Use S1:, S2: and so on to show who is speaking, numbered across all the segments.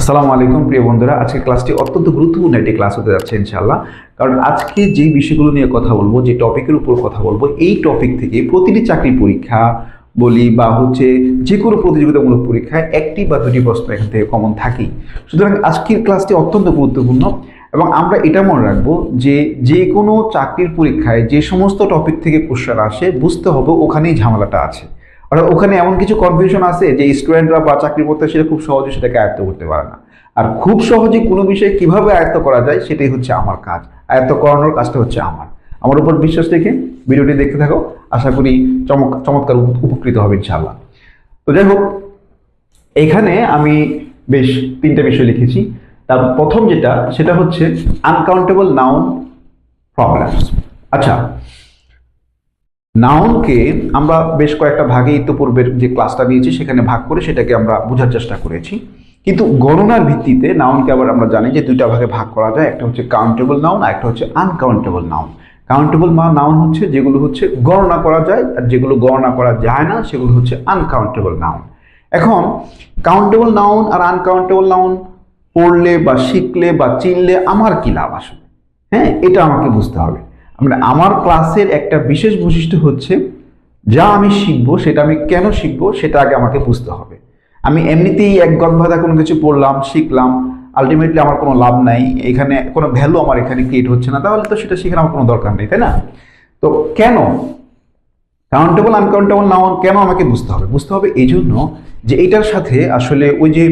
S1: আসসালামু আলাইকুম প্রিয় বন্ধুরা, আজকে ক্লাসটি অত্যন্ত গুরুত্বপূর্ণ একটি ক্লাস হতে যাচ্ছে ইনশাআল্লাহ। কারণ আজকে যে বিষয়গুলো নিয়ে কথা বলবো, যে টপিকের উপর কথা বলবো, এই টপিক থেকে প্রতিটি চাকরি পরীক্ষা বলি বা যে কোনো প্রতিযোগিতামূলক পরীক্ষায় একটি বা দুটি প্রশ্ন এখান থেকে কমন থাকেই। সুতরাং আজকের ক্লাসটি অত্যন্ত গুরুত্বপূর্ণ এবং আমরা এটা মনে রাখবো যে কোনো চাকরির পরীক্ষায় যে সমস্ত টপিক থেকে কোশ্চেন আসে, বুঝতে হবে ওখানেই ঝামেলাটা আছে। অর্থাৎ ওখানে এমন কিছু কনফিউশন আছে যে স্টুডেন্টরা বা চাকরি প্রত্যাশীরা খুব সহজে সেটাকে আয়ত্ত করতে পারে না। আর খুব সহজে কোনো বিষয় কিভাবে আয়ত্ত করা যায় সেটাই হচ্ছে আমার কাজ। আয়ত্ত করানোর কাজটা হচ্ছে আমার উপর বিশ্বাস রেখে ভিডিওটি দেখতে থাকো। আশা করি চমৎকার উপকৃত হবে ইনশাআল্লাহ। তো যাই হোক, এখানে আমি বেশ তিনটা বিষয় লিখেছি। তার প্রথম সেটা হচ্ছে আনকাউন্টেবল নাউন প্রবলেমস। আচ্ছা, নাউনকে আমরা বেশ কয়েকটা ভাগে ইতিপূর্বের যে ক্লাসটা নিয়েছি সেখানে ভাগ করে সেটাকে আমরা বোঝার চেষ্টা করেছি। কিন্তু গণনার ভিত্তিতে নাউনকে আবার আমরা জানি যে দুইটা ভাগে ভাগ করা যায়, একটা হচ্ছে কাউন্টেবল নাউন আর একটা হচ্ছে আনকাউন্টেবল নাউন। কাউন্টেবল নাউন হচ্ছে যেগুলো হচ্ছে গণনা করা যায়, আর যেগুলো গণনা করা যায় না সেগুলো হচ্ছে আনকাউন্টেবল নাউন। এখন কাউন্টেবল নাউন আর আনকাউন্টেবল নাউন পড়লে বা শিখলে বা চিনলে আমার কি লাভ আসলে? হ্যাঁ, এটা আমাকে বুঝতে হবে। মানে আমার ক্লাসের একটা বিশেষ বৈশিষ্ট্য হচ্ছে যা আমি শিখবো সেটা আমি কেন শিখবো সেটা আগে আমাকে বুঝতে হবে। আমি এমনিতেই এক গদবাধা কোনো কিছু পড়লাম, শিখলাম, আলটিমেটলি আমার কোনো লাভ নাই, এখানে কোনো ভ্যালু আমার এখানে ক্রিয়েট হচ্ছে না, তাহলে তো সেটা শেখার আমার কোনো দরকার নেই, তাই না? তো কেন কাউন্টেবল আনকাউন্টেবল নাউন কেন আমাকে বুঝতে হবে এই জন্য যে এইটার সাথে আসলে ওই যে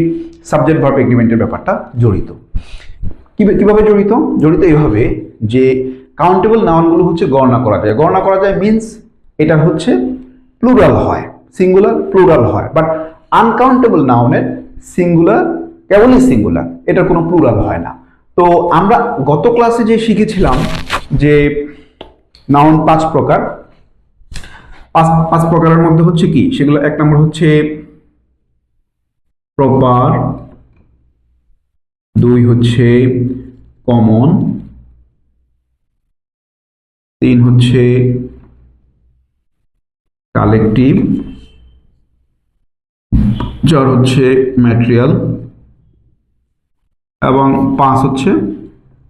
S1: সাবজেক্ট ভার্ব এগ্রিমেন্টের ব্যাপারটা জড়িত। কিভাবে জড়িত এইভাবে যে কাউন্টেবল নাউনগুলো হচ্ছে গণনা করা যায় মিন্স এটা হচ্ছে প্লুরাল হয়, সিঙ্গুলার প্লুরাল হয়। বাট আনকাউন্টেবল নাউনের সিঙ্গুলার কেবলই সিঙ্গুলার, এটার কোনো প্লুরাল হয় না। তো আমরা গত ক্লাসে যে শিখেছিলাম যে নাউন পাঁচ প্রকারের মধ্যে হচ্ছে কি সেগুলো, এক নম্বর হচ্ছে প্রপার, দুই হচ্ছে কমন, তিন হচ্ছে কালেকটিভ, চার হচ্ছে ম্যাটেরিয়াল এবং পাঁচ হচ্ছে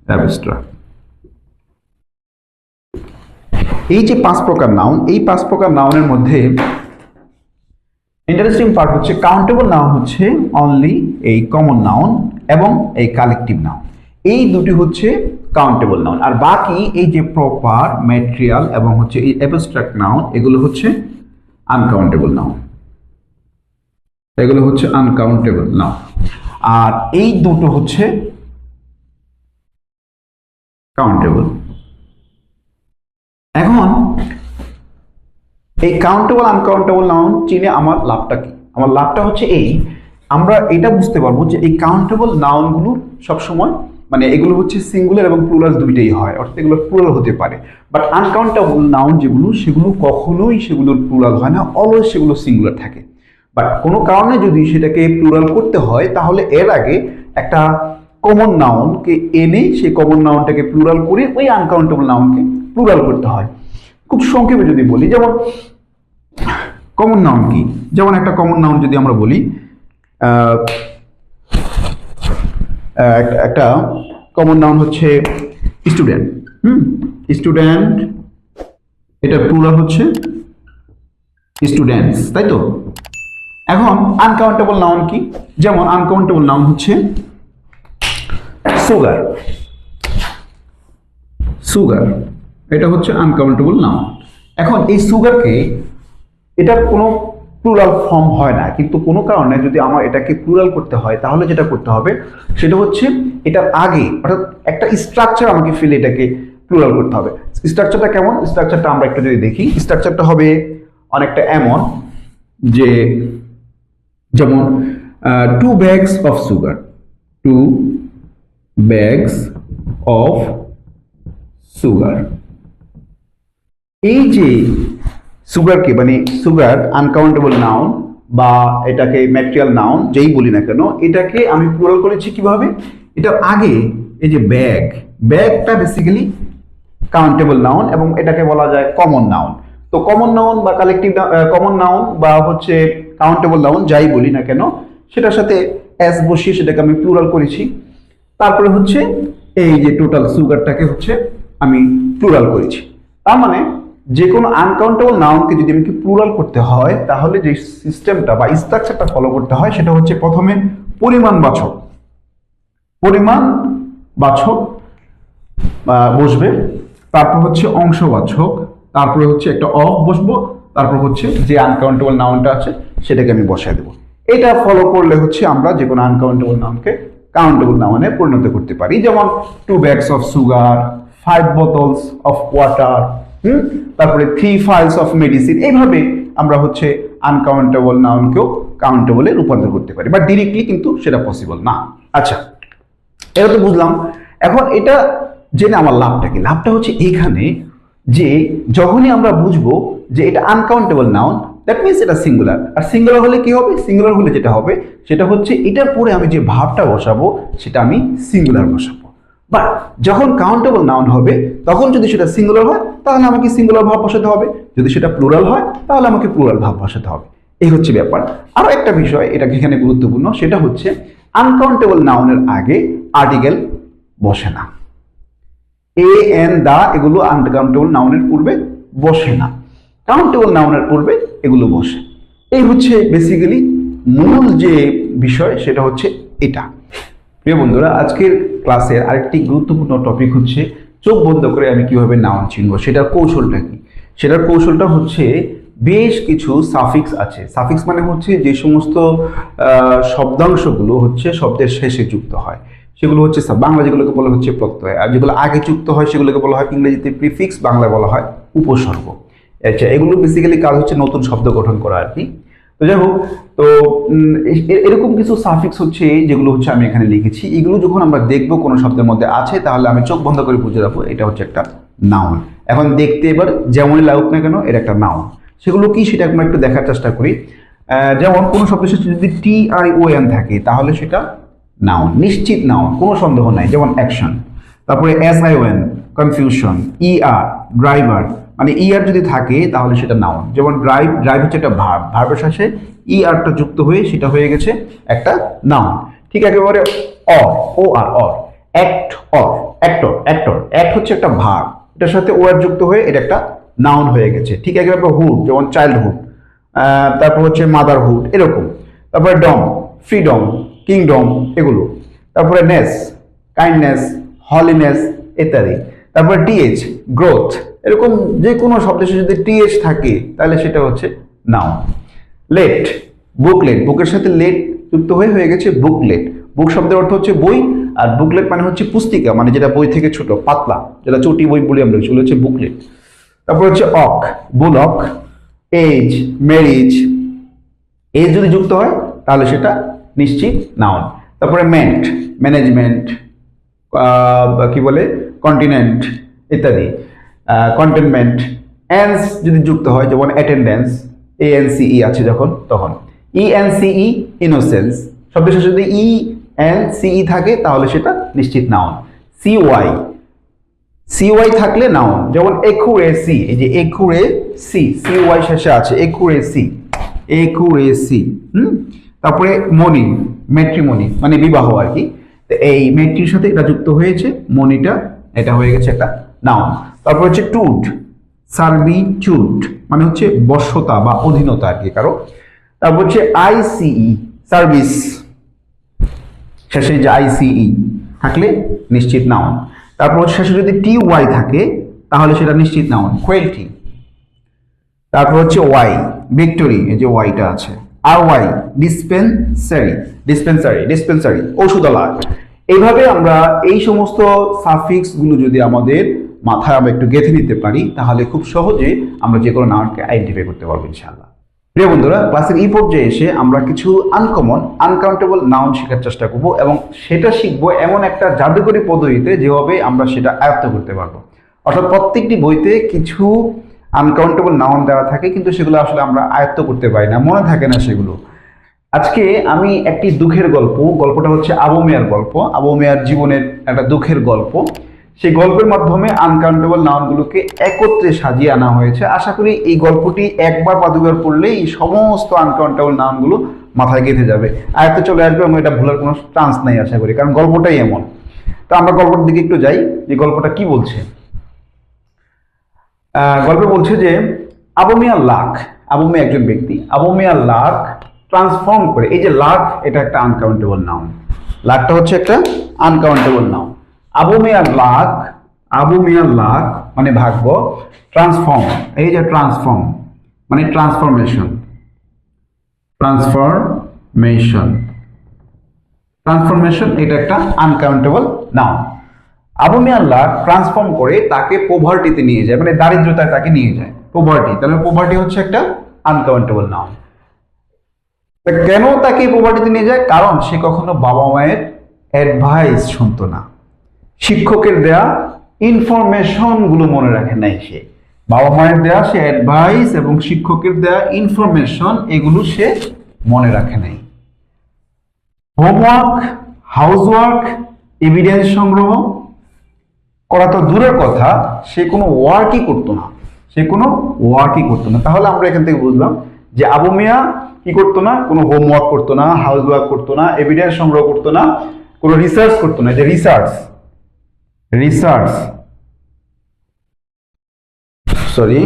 S1: অ্যাবস্ট্রাক্ট। এই যে পাঁচ প্রকার নাউন, এই পাঁচ প্রকার নাউনের মধ্যে ইন্টারেস্টিং পার্ট হচ্ছে কাউন্টেবল নাউন হচ্ছে অনলি এই কমন নাউন এবং এই কালেকটিভ নাউন, এই দুটি হচ্ছে কাউন্টেবল নাউন। আর বাকি এই যে প্রপার, ম্যাটেরিয়াল এবং হচ্ছে এই অ্যাবস্ট্রাক্ট নাউন, এগুলো হচ্ছে আনকাউন্টেবল নাউন, আর এই দুটো হচ্ছে কাউন্টেবল। এখন এই কাউন্টেবল আনকাউন্টেবল নাউন চিনে আমার লাভটা কি? আমার লাভটা হচ্ছে আমরা এটা বুঝতে পারবো যে এই কাউন্টেবল নাউনগুলোর সবসময় মানে এগুলো হচ্ছে সিঙ্গুলার এবং প্লুরাল দুইটাই হয়, অর্থাৎ এগুলো প্লুরাল হতে পারে। বাট আনকাউন্টেবল নাউন সেগুলো কখনোই সেগুলোর প্লুরাল হয় না, অলওয়েজ সেগুলো সিঙ্গুলার থাকে। বাট কোনো কারণে যদি সেটাকে প্লুরাল করতে হয় তাহলে এর আগে একটা কমন নাউনকে এনে সেই কমন নাউনটাকে প্লুরাল করে ওই আনকাউন্টেবল নাউনকে প্লুরাল করতে হয়। খুব সংক্ষেপে যদি বলি, যেমন কমন নাউন কি, যেমন একটা কমন নাউন যদি আমরা বলি, একটা কমন নাউন হচ্ছে স্টুডেন্ট। স্টুডেন্ট, এটা প্লুরাল হচ্ছে স্টুডেন্টস, তাই তো? এখন আনকাউন্টেবল নাউন কি? যেমন আনকাউন্টেবল নাউন হচ্ছে সুগার, এটা হচ্ছে আনকাউন্টেবল নাউন। এখন এই সুগারকে, এটার কোনো প্লুরাল ফর্ম হয় না, কিন্তু কোনো কারণে যদি আমার এটাকে প্লুরাল করতে হয় তাহলে যেটা করতে হবে সেটা হচ্ছে এটার আগে অর্থাৎ একটা স্ট্রাকচার আমাকে ফেলে এটাকে প্লুরাল করতে হবে। স্ট্রাকচারটা কেমন? স্ট্রাকচারটা আমরা একটু যদি দেখি, স্ট্রাকচারটা হবে অনেকটা এমন যে যেমন 2 bags of sugar, 2 bags of sugar। এই যে সুগারকে মানে সুগার আনকাউন্টেবল নাউন বা এটাকে ম্যাটেরিয়াল নাউন যেই বলি না কেন, এটাকে আমি প্লুরাল করেছি কিভাবে? এটা আগে এই যে ব্যাগটা বেসিক্যালি কাউন্টেবল নাউন এবং এটাকে বলা যায় কমন নাউন। তো কমন নাউন বা কালেকটিভ কমন নাউন বা হচ্ছে কাউন্টেবল নাউন যাই বলি না কেন, সেটার সাথে এস বসিয়ে সেটাকে আমি প্লুরাল করেছি। তারপরে হচ্ছে এই যে টোটাল সুগারটাকে হচ্ছে আমি প্লুরাল করেছি। তার মানে যে কোনো আনকাউন্টেবল নাউনকে যদি আমাকে প্লুরাল করতে হয় তাহলে যে সিস্টেমটা বা স্ট্রাকচারটা ফলো করতে হয় সেটা হচ্ছে প্রথমে পরিমাণবাচক বসবে, তারপর হচ্ছে অংশবাচক, তারপরে হচ্ছে একটা অফ বসবো, তারপর হচ্ছে যে আনকাউন্টেবল নাউনটা আছে সেটাকে আমি বসায় দেবো। এটা ফলো করলে হচ্ছে আমরা যে কোনো আনকাউন্টেবল নাউনকে কাউন্টেবল নাউনে পরিণত করতে পারি। যেমন 2 bags of sugar, 5 bottles of water, তারপরে 3 files of medicine। এইভাবে আমরা হচ্ছে আনকাউন্টেবল নাউনকেও কাউন্টেবলে রূপান্তর করতে পারি, বাট ডিরেক্টলি কিন্তু সেটা পসিবল না। আচ্ছা, এটা তো বুঝলাম। এখন এটা জেনে আমার লাভটা কি? লাভটা হচ্ছে এইখানে যে যখনই আমরা বুঝবো যে এটা আনকাউন্টেবল নাউন, দ্যাট মিনস এটা সিঙ্গুলার। আর সিঙ্গুলার হলে কি হবে? সিঙ্গুলার হলে যেটা হবে সেটা হচ্ছে এটার পরে আমি যে ভাবটা বসাবো সেটা আমি সিঙ্গুলার বসাবো। বাট যখন কাউন্টেবল নাউন হবে তখন যদি সেটা সিঙ্গুলার হয় তাহলে আমাকে সিঙ্গুলার ভাব বসাতে হবে, যদি সেটা প্লুরাল হয় তাহলে আমাকে প্লুরাল ভাব বসাতে হবে। এই হচ্ছে ব্যাপার। আরো একটা বিষয় এটা এখানে গুরুত্বপূর্ণ, সেটা হচ্ছে আনকাউন্টেবল নাউনের আগে আর্টিকেল বসে না। এ এন দা এগুলো আনকাউন্টেবল নাউনের পূর্বে বসে না, কাউন্টেবল নাউনের পূর্বে এগুলো বসে। এই হচ্ছে বেসিক্যালি মূল যে বিষয় সেটা হচ্ছে এটা। প্রিয় বন্ধুরা, আজকের ক্লাসের আরেকটি গুরুত্বপূর্ণ টপিক হচ্ছে চোখ বন্ধ করে আমি কিভাবে নাউন চিনব, সেটার কৌশলটা কি। সেটার কৌশলটা হচ্ছে বেশ কিছু সাফিক্স আছে। সাফিক্স মানে হচ্ছে যে সমস্ত শব্দাংশগুলো হচ্ছে শব্দের শেষে যুক্ত হয় সেগুলো হচ্ছে বাংলা যেগুলোকে বলা হচ্ছে প্রত্যয়, আর যেগুলো আগে যুক্ত হয় সেগুলোকে বলা হয় ইংরেজিতে প্রিফিক্স, বাংলায় বলা হয় উপসর্গ। আচ্ছা, এগুলো বেসিক্যালি কাজ হচ্ছে নতুন শব্দ গঠন করা আর কি। তো যাই হোক, তো এরকম কিছু সাফিক্স হচ্ছে যেগুলো হচ্ছে আমি এখানে লিখেছি। এগুলো যখন আমরা দেখবো কোনো শব্দের মধ্যে আছে তাহলে আমি চোখ বন্ধ করে বুঝে রাখবো এটা হচ্ছে একটা নাউন। এখন দেখতে এবার যেমনই লাগুক না কেন এটা একটা নাউন। সেগুলো কি সেটা আমরা একটু দেখার চেষ্টা করি। যেমন কোনো শব্দের শেষে যদি TION থাকে তাহলে সেটা নাউন, নিশ্চিত নাউন, কোনো সন্দেহ নাই। যেমন অ্যাকশন। তারপরে SION কনফিউশন, ড্রাইভার, মানে যদি থাকে তাহলে সেটা নাউন। যেমন ড্রাইভ হচ্ছে একটা ভার্ব, ভার্বের শেষে টা যুক্ত হয়ে সেটা হয়ে গেছে একটা নাউন। ঠিক একেবারে অ্যাক্ট হচ্ছে একটা ভার্ব, এটার সাথে যুক্ত হয়ে এটা একটা নাউন হয়ে গেছে। ঠিক একেবারে হুড, যেমন চাইল্ডহুড, তারপর হচ্ছে মাদারহুড, এরকম। তারপরে ডম, ফ্রিডম, কিংডম, এগুলো। তারপরে নেস, কাইন্ডনেস, হলিনেস ইত্যাদি। তারপরে TH, গ্রোথ। এরকম যে কোনো শব্দের শেষে যদি TH থাকে তাহলে সেটা হচ্ছে নাউন। লেট, বুকলেট, বুকের সাথে লেট যুক্ত হয়ে গেছে বুকলেট। বুক শব্দের অর্থ হচ্ছে বই, আর বুকলেট মানে হচ্ছে পুস্তিকা, মানে যেটা বই থেকে ছোট পাতলা, যেটা চটি বই বলি আমরা, সেগুলো হচ্ছে বুকলেট। তারপর হচ্ছে বুলক, এজ, ম্যারিজ, এজ যদি যুক্ত হয় তাহলে সেটা নিশ্চিত নাউন। তারপরে মেন্ট, ম্যানেজমেন্ট, কি বলে কন্টিনেন্ট ইত্যাদি, কন্টেনমেন্ট। এন্স যদি যুক্ত হয়, যেমন অ্যাটেন্ডেন্স, ANCE আছে যখন, তখন ENCE, ইনোসেন্স। শব্দের শেষে যদি ENCE থাকে তাহলে সেটা নিশ্চিত নাউন। CY থাকলে নাউন, যেমন একুরেসি, এই যে একুরেসি, CY শেষে আছে, একুরেসি। তারপরে মনি, ম্যাট্রিমনি, মানে বিবাহ আর কি। এই মেট্রির সাথে এটা যুক্ত হয়েছে, মনিটা, এটা হয়ে গেছে একটা নাউন। তারপর হচ্ছে টুড, সার্ভিচুড, মানে হচ্ছে বশ্যতা বা অধীনতা আর কি কারো। তারপর হচ্ছে ICE, সার্ভিস, শেষে যে ICE থাকলে নিশ্চিত নাউন। তারপর শেষে যদি TY থাকে তাহলে সেটা নিশ্চিত নাউন, ক্রুয়েলটি। তারপর হচ্ছে Y, ভিক্টোরি, এই যে ওয়াইটা আছে। RY, ডিসপেন্সারি, ঔষধালয়। এইভাবে আমরা এই সমস্ত সাফিক্স গুলো যদি আমাদের মাথায় আমরা একটু গেঁথে নিতে পারি তাহলে খুব সহজে আমরা যে কোনো নাউনকে আইডেন্টিফাই করতে পারবো ইনশাআল্লাহ। প্রিয় বন্ধুরা, ক্লাসের এই পর্যায়ে এসে আমরা কিছু আনকাউন্টেবল নাউন শেখার চেষ্টা করব, এবং সেটা শিখবো এমন একটা জাদুকরী পদ্ধতিতে যেভাবে আমরা সেটা আয়ত্ত করতে পারবো। অর্থাৎ প্রত্যেকটি বইতে কিছু আনকাউন্টেবল নাউন দেওয়া থাকে কিন্তু সেগুলো আসলে আমরা আয়ত্ত করতে পারি না, মনে থাকে না সেগুলো। আজকে আমি একটি দুঃখের গল্পটা হচ্ছে আবু মিয়ার গল্প, আবু মিয়ার জীবনের একটা দুঃখের গল্প। সেই গল্পের মাধ্যমে আনকাউন্টেবল নাউনগুলোকে একত্রে সাজিয়ে আনা হয়েছে। আশা করি এই গল্পটি একবার বা দুবার পড়লেই এই সমস্ত আনকাউন্টেবল নাউনগুলো মাথায় গেঁথে যাবে, আয়ত্তে চলে আসবে এবং এটা ভুলার কোনো চান্স নেই আশা করি, কারণ গল্পটাই এমন। তো আমরা গল্পের দিকে একটু যাই, যে গল্পটা কি বলছে। গল্পে বলছে যে আবু মিয়া লাখ, আবু মিয়া একজন ব্যক্তি, আবু মিয়া লাখ ট্রান্সফর্ম করে, এই যে লাখ এটা একটা আনকাউন্টেবল নাউন, লাখটা হচ্ছে একটা আনকাউন্টেবল নাউন। আবু মিয়া লাখ, আবু মিয়া লাখ মানে ভাগ্য, ট্রান্সফর্ম, এই যে ট্রান্সফর্ম মানে ট্রান্সফরমেশন, ট্রান্সফরমেশন, ট্রান্সফরমেশন এটা একটা আনকাউন্টেবল নাউন। আবু মিয়া লাখ ট্রান্সফর্ম করে তাকে পোভার্টিতে নিয়ে যায়, মানে দারিদ্রতায় তাকে নিয়ে যায়, পোভার্টি, তাহলে পোভার্টি হচ্ছে একটা আনকাউন্টেবল নাউন। কেন তাকে পোভার্টিতে নিয়ে যায়? কারণ সে কখনো বাবা মায়ের অ্যাডভাইস শুনতো না, শিক্ষকের দেয়া ইনফরমেশন গুলো মনে রাখে নাই, সে বাবা মায়ের দেয়া সে অ্যাডভাইস এবং শিক্ষকের দেয়া ইনফরমেশন এগুলো সে মনে রাখে নাই। হোমওয়ার্ক, হাউসওয়ার্ক, এভিডেন্স সংগ্রহ করা তো দূরের কথা, সে কোনো ওয়ার্কই করতো না, সে কোনো ওয়ার্কই করতো না। তাহলে আমরা এখান থেকে বুঝলাম যে আবু মিয়া কি করতো না, কোনো হোমওয়ার্ক করতো না, হাউস ওয়ার্ক করতো না, এভিডেন্স সংগ্রহ করতো না, কোনো রিসার্চ করতো না, যে রিসার্চ, রিসার্চ সরি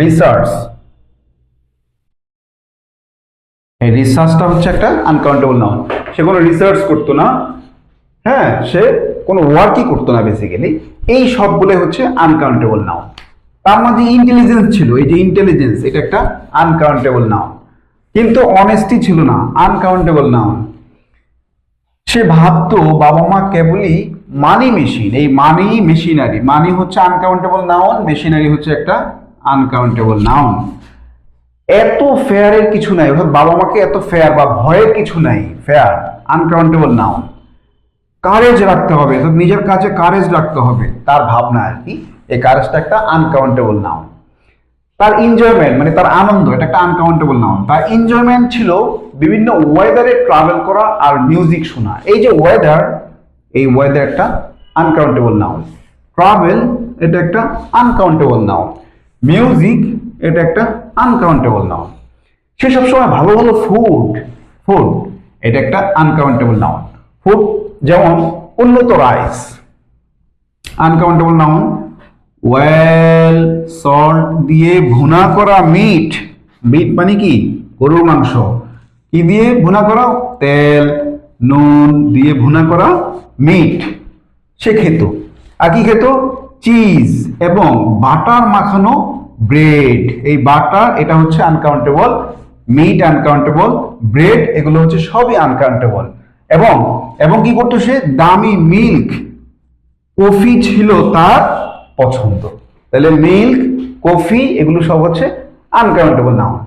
S1: রিসার্চ, এই রিসার্চটা হচ্ছে একটা আনকাউন্টেবল নাউন। সে কোনো রিসার্চ করতো না, হ্যাঁ, সে কোনো ওয়ার্কই করতো না বেসিক্যালি। এই সবগুলো হচ্ছে আনকাউন্টেবল নাউন। তার মাঝে ইন্টেলিজেন্স ছিল, এই যে ইন্টেলিজেন্স এটা একটা আনকাউন্টেবল নাউন। কিন্তু অনেস্টি ছিল না, আনকাউন্টেবল নাউন। সে ভাবতো বাবা মা কেবলই মানি মেশিন, এই মানি মেশিনারি, মানি হচ্ছে আনকাউন্টেবল নাউন, মেশিনারি হচ্ছে একটা আনকাউন্টেবল নাউন। এত ফেয়ারের কিছু নাই, অর্থাৎ বাবা মাকে এত ফেয়ার বা ভয়ের কিছু নাই, ফেয়ার, আনকাউন্টেবল নাউন। কারেজ রাখতে হবে, অর্থাৎ নিজের কাছে কারেজ রাখতে হবে, তার ভাবনা আর কি, এই কারেজটা একটা আনকাউন্টেবল নাউন। তার এনজয়মেন্ট মানে তার আনন্দ, এটা একটা আনকাউন্টেবল নাউন। তার এনজয়মেন্ট ছিল বিভিন্ন ওয়েদারে ট্রাভেল করা আর মিউজিক শোনা। এই যে ওয়েদার, এই ওয়েদার একটা আনকাউন্টেবল নাউন। ট্রাভেল এটা একটা আনকাউন্টেবল নাউন। মিউজিক এটা একটা আনকাউন্টেবল নাউন। সে সবসময় ভালো ভালো ফুড, ফুড এটা একটা আনকাউন্টেবল নাউন। ফুড যেমন উন্নত rice, uncountable noun. Well salt দিয়ে ভুনা করা মিট, মিট মানে কি, গরুর মাংস, কি দিয়ে ভুনা করা, তেল নুন দিয়ে ভুনা করা মিট সে খেত। আর কি খেত, চিজ এবং বাটার মাখানো ব্রেড। এই বাটার এটা হচ্ছে আনকাউন্টেবল, মিট আনকাউন্টেবল, ব্রেড এগুলো হচ্ছে সবই আনকাউন্টেবল। এবং এবং কি করতো সে, দামি মিল্ক, কফি ছিল তার পছন্দ। তাহলে মিল্ক, কফি এগুলো সব হচ্ছে আনকাউন্টেবল নাউন।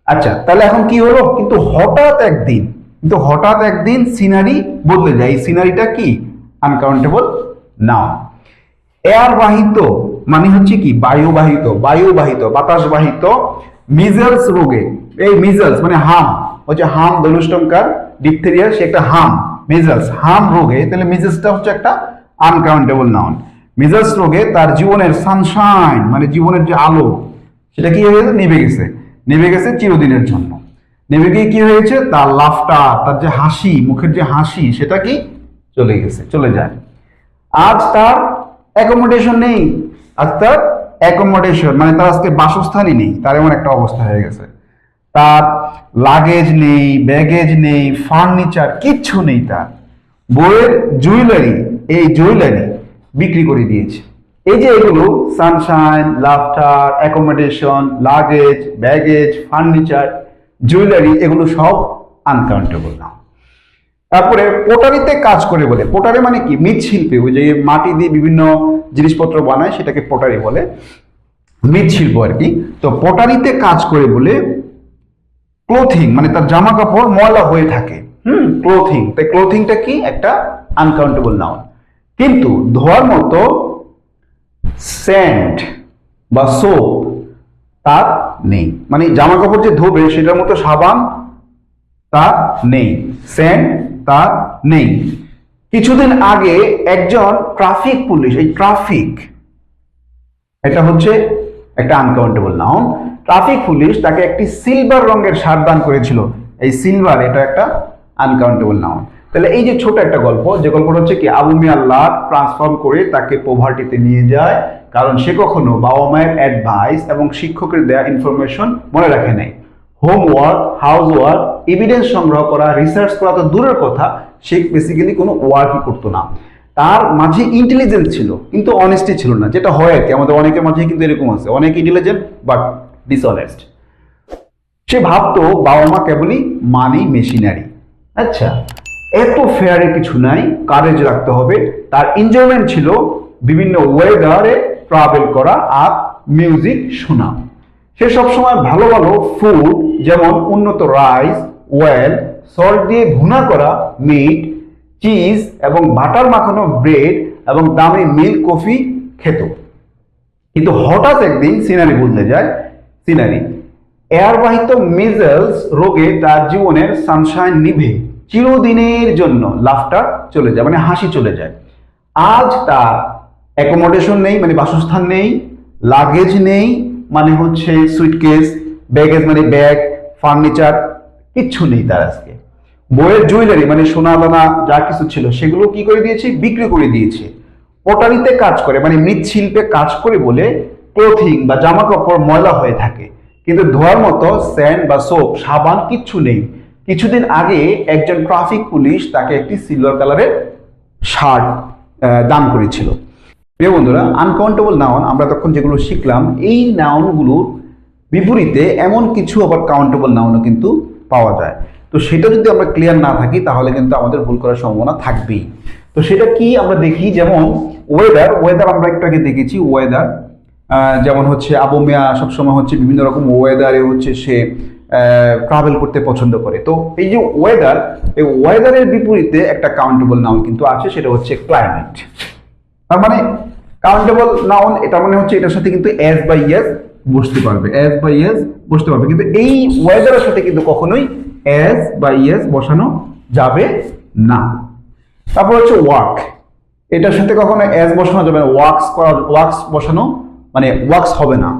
S1: আচ্ছা, তাহলে এখন কি হলো, কিন্তু হঠাৎ একদিন সিনারি বদলে যায়। এই সিনারিটা কি, আনকাউন্টেবল নাউন। এয়ার বাহিত মানে হচ্ছে কি, বায়ুবাহিত, বায়ুবাহিত বাতাসবাহিত মিজেলস রোগে, এই মিজেলস মানে হাম, হচ্ছে হাম ধনুষ্টঙ্কার ডিপথেরিয়া, সে একটা হাম, মিজেলস হাম রোগে, তাহলে মিজেলসটা হচ্ছে একটা আনকাউন্টেবল নাউন। মিজেলস রোগে তার জীবনের সানশাইন মানে জীবনের যে আলো সেটা কি হয়ে গেছে, নিভে গেছে, নিভে গেছে চিরদিনের জন্য। নেমে গিয়ে কি হয়েছে, তার লাফটার, তার যে হাসি, মুখের যে হাসি সেটা কি চলে গেছে, চলে যায়। আজ তার অ্যাকোমোডেশন নেই, আজ তার অ্যাকোমোডেশন মানে তার আজকে বাসস্থানই নেই, তার এমন একটা অবস্থা হয়ে গেছে। তার লাগেজ নেই, ব্যাগেজ নেই, ফার্নিচার কিচ্ছু নেই। তার বইয়ের জুয়েলারি, এই জুয়েলারি বিক্রি করে দিয়েছে। এই যে এগুলো Sunshine, laughter, accommodation, luggage, baggage, furniture, jewellery এগুলো সব আনকাউন্টেবল নাউন। তারপরে পোটারিতে কাজ করে বলে, পোটারি মানে কি, মৃৎশিল্পে, ওই যে মাটি দিয়ে বিভিন্ন জিনিসপত্র বানায় সেটাকে পোটারি বলে, মৃৎশিল্প আর কি। তো পোটারিতে কাজ করে বলে ক্লোথিং মানে তার জামা কাপড় ময়লা হয়ে থাকে, ক্লোথিং, তাই ক্লোথিংটা কি একটা আনকাউন্টেবল নাউন। কিন্তু ধোয়ার মতো স্যান্ড বা সোপ তার নেই, মানে জামা কাপড় যে ধোবে সেটার মতো সাবান তার নেই, স্যান্ড তার নেই। কিছুদিন আগে একজন ট্রাফিক পুলিশ, এই ট্রাফিক এটা হচ্ছে একটা আনকাউন্টেবল নাউন। ট্রাফিক পুলিশ তাকে একটি সিলভার রঙের শার্ট দান করেছিল। এই সিলভার এটা একটা আনকাউন্টেবল নাউন। তাহলে এই যে ছোট একটা গল্প, যে গল্পটা হচ্ছে কি আবু মিয়া লাভ ট্রান্সফর্ম করে তাকে পভার্টিতে নিয়ে যায়, কারণ সে কখনো বাবা মায়ের অ্যাডভাইস এবং শিক্ষকের দেয়া ইনফরমেশন মনে রাখে নাই। হোমওয়ার্ক, হাউস ওয়ার্ক, এভিডেন্স সংগ্রহ করা, রিসার্চ করা তো দূরের কথা, সে বেসিক্যালি কোনো ওয়ার্কই করতো না। তার মাঝে ইন্টেলিজেন্স ছিল কিন্তু অনেস্টি ছিল না, যেটা হয় আর কি, আমাদের অনেকের মাঝে কিন্তু এরকম আছে, অনেক ইন্টেলিজেন্ট বাট ডিসঅনেস্ট। সে ভাবতো বাবা মা কেবলই মানি মেশিনারি। আচ্ছা, এত ফেয়ারের কিছু নাই, কারেজ রাখতে হবে। তার এনজয়মেন্ট ছিল বিভিন্ন ওয়েদারে ট্রাভেল করা আর মিউজিক শোনা। সে সবসময় ভালো ভালো ফুড যেমন উন্নত রাইস, ওয়েল, সল্ট দিয়ে ভুনা করা মিট, চিজ এবং বাটার মাখানো ব্রেড এবং দামি মিল্ক কফি খেত। কিন্তু হঠাৎ একদিন সিনারি বদলে যায়। সিনারি এয়ারবাহিত মিজেলস রোগে তার জীবনের সানশাইন নিভে চিরদিনের জন্য লাফটার চলে যায়, মানে হাসি চলে যায়। আজ তার অ্যাকোমোডেশন নেই, মানে বাসস্থান নেই, লাগেজ নেই, মানে হচ্ছে সুইটকেস, ব্যাগেজ মানে ব্যাগ, ফার্নিচার, কিচ্ছু নেই তার আজকে। বইয়ের জুয়েলারি মানে সোনা দানা যা কিছু ছিল সেগুলো কি করে দিয়েছে, বিক্রি করে দিয়েছে। পটারিতে কাজ করে মানে মৃৎশিল্পে কাজ করে বলে ক্লোথিং বা জামা কাপড় ময়লা হয়ে থাকে, কিন্তু ধোয়ার মতো স্যান্ড বা সোপ, সাবান কিচ্ছু নেই। কিছুদিন আগে একজন ট্রাফিক পুলিশ তাকে একটি সিলভার কালারের শার্ট দান করেছিল। প্রিয় বন্ধুরা, আনকাউন্টেবল নাউন আমরা তখন যেগুলো শিখলাম, এই নাউনগুলোর বিপরীতে এমন কিছু আবার কাউন্টেবল নাউনও কিন্তু পাওয়া যায়। তো সেটা যদি আমরা ক্লিয়ার না থাকি তাহলে কিন্তু আমাদের ভুল করার সম্ভাবনা থাকবেই। তো সেটা কি আমরা দেখি, যেমন ওয়েদার। ওয়েদার আমরা একটু আগে দেখেছি। ওয়েদার যেমন হচ্ছে আবু মিয়া সবসময় হচ্ছে বিভিন্ন রকম ওয়েদারে হচ্ছে সে ট্রাভেল করতে পছন্দ করে। তো এই যে ওয়েদার, এই ওয়েদারের বিপরীতে একটা কাউন্টেবল নাউন কিন্তু আছে, সেটা হচ্ছে ক্লাইমেট। তার মানে কাউন্টেবল নাউন এটা মানে হচ্ছে এটার সাথে কিন্তু এস বা ইয়েস বসতে পারবে, এস বা ইয়েস বসতে পারবে, কিন্তু এই ওয়েদারের সাথে কিন্তু কখনোই এস বা ইয়েস বসানো যাবে না। তারপর হচ্ছে ওয়ার্ক, এটার সাথে কখনো এস বসানো যাবে না, ওয়ার্কস বসানো মানে ওয়ার্কস হবে না।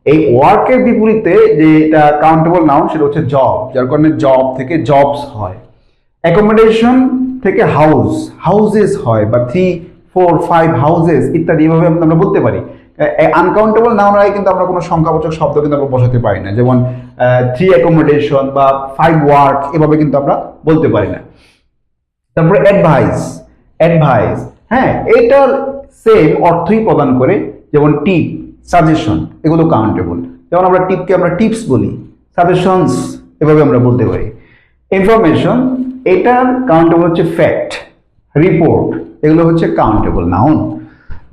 S1: এই ওয়ার্কের বিপরীতে যে এটা কাউন্টেবল নাউন সেটা হচ্ছে জব, যার কারণে জব থেকে জবস হয়। অ্যাকোমোডেশন থেকে হাউস, হাউসেস হয়, বা 3, 4, 5 হাউসেস ইত্যাদি এভাবে আমরা বলতে পারি। আনকাউন্টেবল নাউন আগে কিন্তু আমরা কোনো সংখ্যাবাচক শব্দ কিন্তু আমরা বসাতে পারি না, যেমন 3 অ্যাকোমোডেশন বা 5 ওয়ার্ক এভাবে কিন্তু আমরা বলতে পারি না। তারপরে অ্যাডভাইস, অ্যাডভাইস, হ্যাঁ, এটার সেম অর্থই প্রদান করে, যেমন টিপ, সাজেশন, এগুলো কাউন্টেবল। যেমন আমরা টিপকে আমরা টিপস বলি, সাজেশনস এভাবে আমরা বলতে পারি। ইনফরমেশন, এটার কাউন্টেবল হচ্ছে ফ্যাক্ট, রিপোর্ট, এগুলো হচ্ছে কাউন্টেবল নাউন।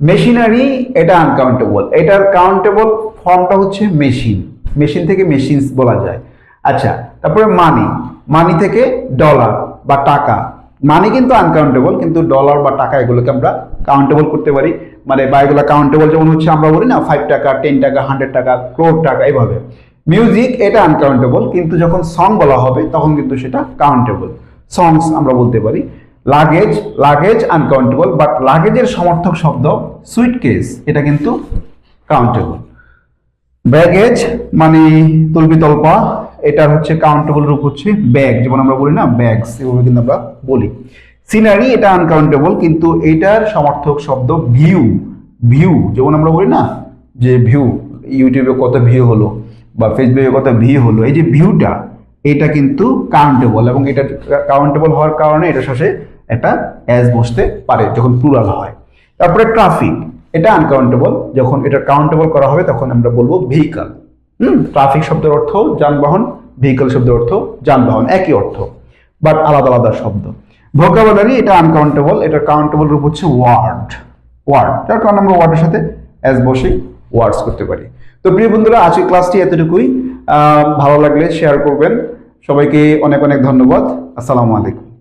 S1: মেশিনারি, এটা আনকাউন্টেবল, এটার কাউন্টেবল ফর্মটা হচ্ছে মেশিন, মেশিন থেকে মেশিনস বলা যায়। আচ্ছা, তারপরে মানি, মানি থেকে ডলার বা টাকা। মানি কিন্তু আনকাউন্টেবল, কিন্তু ডলার বা টাকা এগুলোকে আমরা কাউন্টেবল করতে পারি, মানে বা এগুলো কাউন্টেবল, যেমন হচ্ছে আমরা বলি না 5 টাকা, 10 টাকা, 100 টাকা, ক্রোড় টাকা, এইভাবে। মিউজিক, এটা আনকাউন্টেবল, কিন্তু যখন সং বলা হবে তখন কিন্তু সেটা কাউন্টেবল, সংস আমরা বলতে পারি। লাগেজ, লাগেজ আনকাউন্টেবল, বাট লাগেজের সমর্থক শব্দ সুইটকেস, এটা কিন্তু কাউন্টেবল। ব্যাগেজ মানে তলবি তলপা, এটার হচ্ছে কাউন্টেবল রূপ হচ্ছে ব্যাগ, যেমন আমরা বলি না ব্যাগস, এভাবে কিন্তু আমরা বলি। সিনারি, এটা আনকাউন্টেবল, কিন্তু এটার সমর্থক শব্দ ভিউ, ভিউ, যেমন আমরা বলি না যে ভিউ, ইউটিউবে কত ভিউ হলো বা ফেসবুকে কত ভিউ হলো, এই যে ভিউটা এটা কিন্তু কাউন্টেবল, এবং এটা কাউন্টেবল হওয়ার কারণে এটার সাথে একটা অ্যাজ বসতে পারে যখন প্লুরাল হয়। তারপরে ট্রাফিক, এটা আনকাউন্টেবল, যখন এটা কাউন্টেবল করা হবে তখন আমরা বলবো ভেহিকল। ট্রাফিক শব্দের অর্থ যানবাহন, ভেহিকল শব্দের অর্থ যানবাহন, একই অর্থ বাট আলাদা আলাদা শব্দ। ভোকাবুলারি, এটা আনকাউন্টেবল, এটার কাউন্টেবল রূপ হচ্ছে ওয়ার্ড, ওয়ার্ড, যার কারণে আমরা ওয়ার্ডের সাথে অ্যাজ বসে ওয়ার্ডস করতে পারি। তো প্রিয় বন্ধুরা, আজকের ক্লাসটি এতটুকুই। ভালো লাগলে শেয়ার করবেন। সবাইকে অনেক অনেক ধন্যবাদ। আসসালামু আলাইকুম।